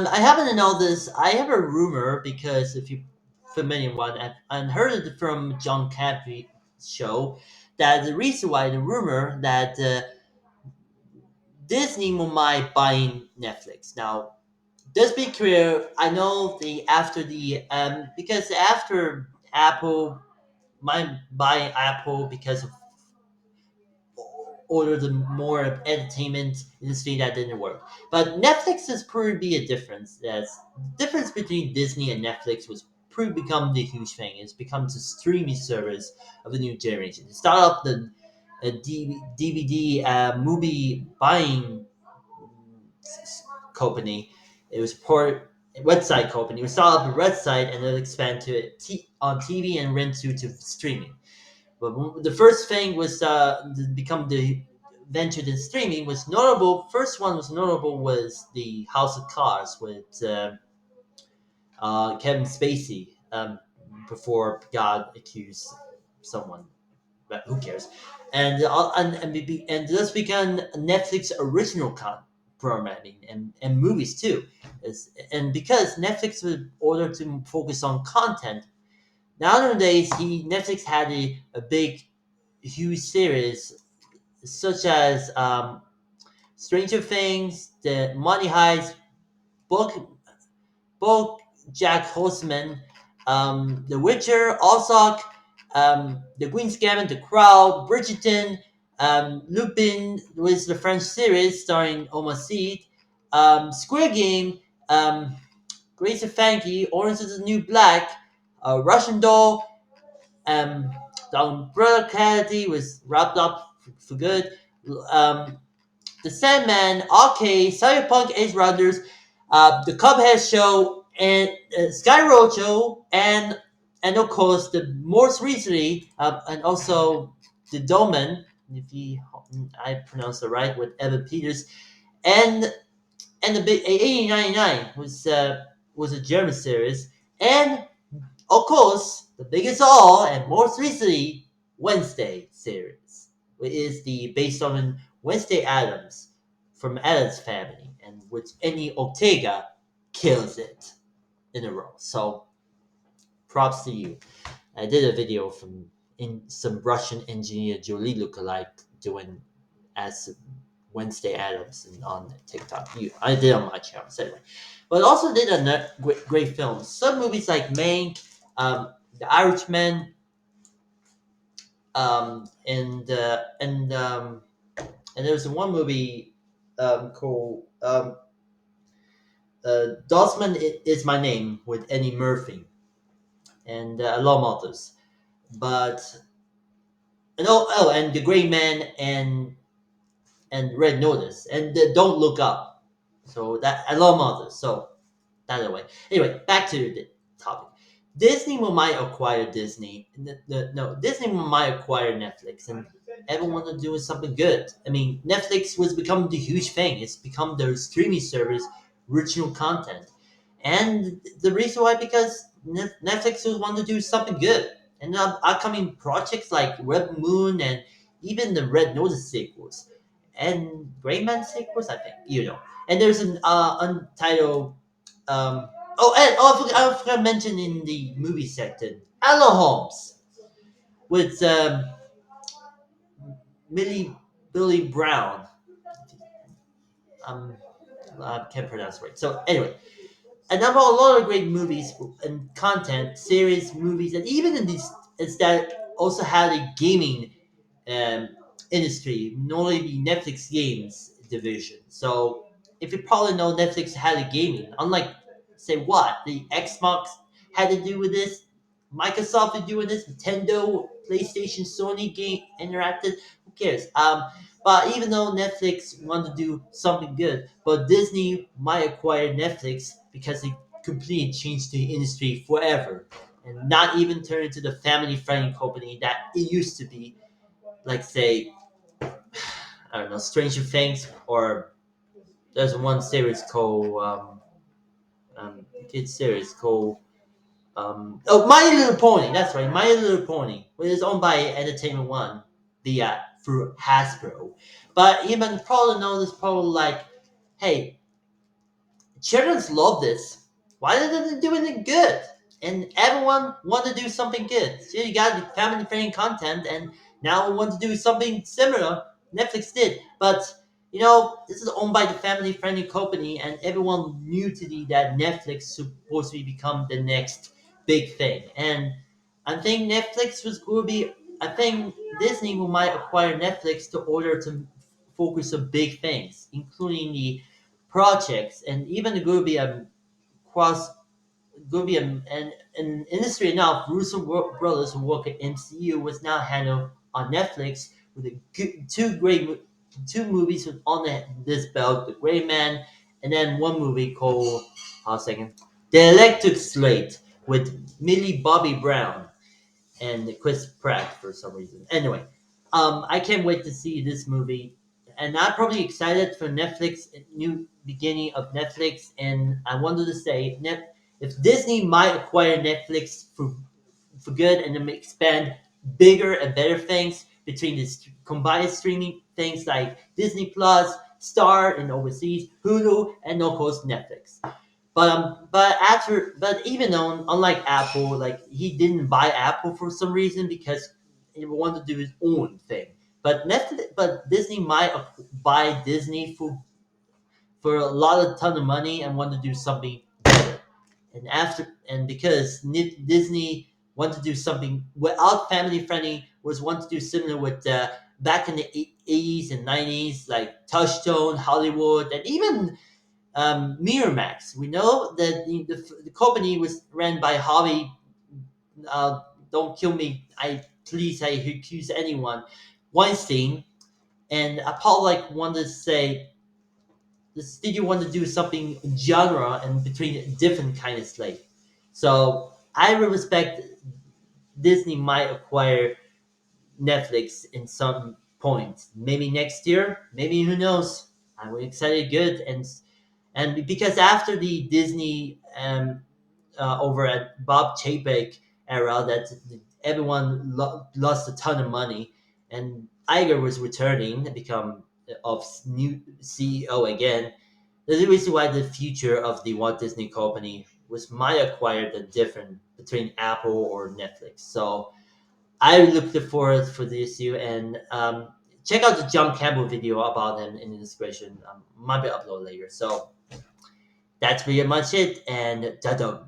I happen to know this. I have a rumor because if you familiar one, I've heard it from John Campea show that the reason why the rumor that Disney might buying Netflix. Now, just be clear. I know the after the because after Apple might buy Apple because of order the more entertainment industry that didn't work. But Netflix has proved to be a difference. That's the difference between Disney and Netflix was pretty become the huge thing. It's become the streaming service of the new generation. It started off the DVD movie buying company. It was port website company. It started off a website and then expand to on TV and rent to streaming. But the first thing was to become the venture in streaming was notable. First one was notable was the House of Cards with Kevin Spacey before God accused someone. But who cares? And this began Netflix original programming and movies too. And because Netflix was ordered to focus on content, nowadays Netflix had a big huge series such as Stranger Things, The Money Heist, Book Jack Horseman, The Witcher, Ozark, The Queen's Gambit, The Crown, Bridgerton, Lupin was the French series starring Omar Sy, Square Game, Grace and Frankie, Orange is the New Black, Russian Doll, um, the Umbrella Academy was wrapped up for good. Um, the Sandman, Arcade, Cyberpunk Edge Runners, the Cuphead Show, and Sky Road Show, and of course the most recently, and also the Doman, if he, I pronounce it right, with Evan Peters, and and the big 8099 was a German series, and of course, the biggest of all, and most recently, Wednesday series, which is the based on Wednesday Adams from Adams Family, and which Any Ortega kills it in a row. So props to you. I did a video from in some Russian engineer Jolie lookalike doing as Wednesday Adams and on TikTok. I did on my channel, so anyway. But also did a great films. Some movies like Mank, The Irishman, and there's one movie called Dosman is My Name with Eddie Murphy and a lot of others. But and The Gray Man and Red Notice and Don't Look Up. So that I love others. So that way. Anyway, back to the topic. Disney might acquire Disney. No, Disney might acquire Netflix, and everyone is doing something good. I mean, Netflix was becoming the huge thing. It's become their streaming service, original content, and the reason why because Netflix was want to do something good. And upcoming projects like Red Moon and even the Red Notice sequels and Gray Man sequels, I think And there's an untitled I forgot to mention in the movie section, Hello Holmes with Millie Billy Brown. Um, I can't pronounce it right. So anyway, a lot of great movies and content, series, movies, and even in these, it's that also had a gaming um, industry, not only the Netflix games division. So if you probably know, Netflix had a gaming. Unlike, say, what the Xbox had to do with this, Microsoft to do with this, Nintendo, PlayStation, Sony game interactive. Who cares? But even though Netflix wanted to do something good, but Disney might acquire Netflix because it completely changed the industry forever, and not even turn into the family-friendly company that it used to be like say I don't know Stranger Things or there's one series called kids series called My Little Pony. That's right, My Little Pony, which is owned by Entertainment One, the through Hasbro. But even probably know this probably like, hey, children love this. Why are they doing it good? And everyone want to do something good. So you got the family friendly content, and now we want to do something similar. Netflix did, but this is owned by the family friendly company, and everyone knew to that Netflix supposed to become the next big thing. And I think Netflix was going to be. I think Disney might acquire Netflix to order to focus on big things, including the projects, and even the going to be a cross going to be an industry now. Russo brothers who work at MCU was now handled on Netflix with two movies on this belt, The Gray Man, and then one movie called second, The Electric Slate with Millie Bobby Brown and Chris Pratt for some reason. Anyway, I can't wait to see this movie, and I'm probably excited for Netflix new beginning of Netflix. And I wanted to say, if Disney might acquire Netflix for good and then expand bigger and better things between the combined streaming things like Disney Plus, Star in overseas, Hulu, and of course Netflix. But even though unlike Apple, like he didn't buy Apple for some reason because he wanted to do his own thing. But Disney might buy Disney for a lot of ton of money and want to do something better. And because Disney want to do something without family friendly, was want to do similar with back in the 80s and 90s, like Touchstone, Hollywood, and even Miramax. We know that the company was ran by Harvey. Uh, don't kill me. I accuse anyone. Weinstein, and I probably like want to say, did you want to do something genre and between different kind of slate? So I would respect Disney might acquire Netflix in some point. Maybe next year. Maybe who knows? I'm excited. Good and because after the Disney over at Bob Chapek era, that everyone lost a ton of money, and Iger was returning to become of new CEO again. There's a reason why the future of the Walt Disney Company was might acquire the different between Apple or Netflix. So I looked forward for the issue, and check out the John Campbell video about him in the description. Might be uploaded later. So that's pretty much it, and ta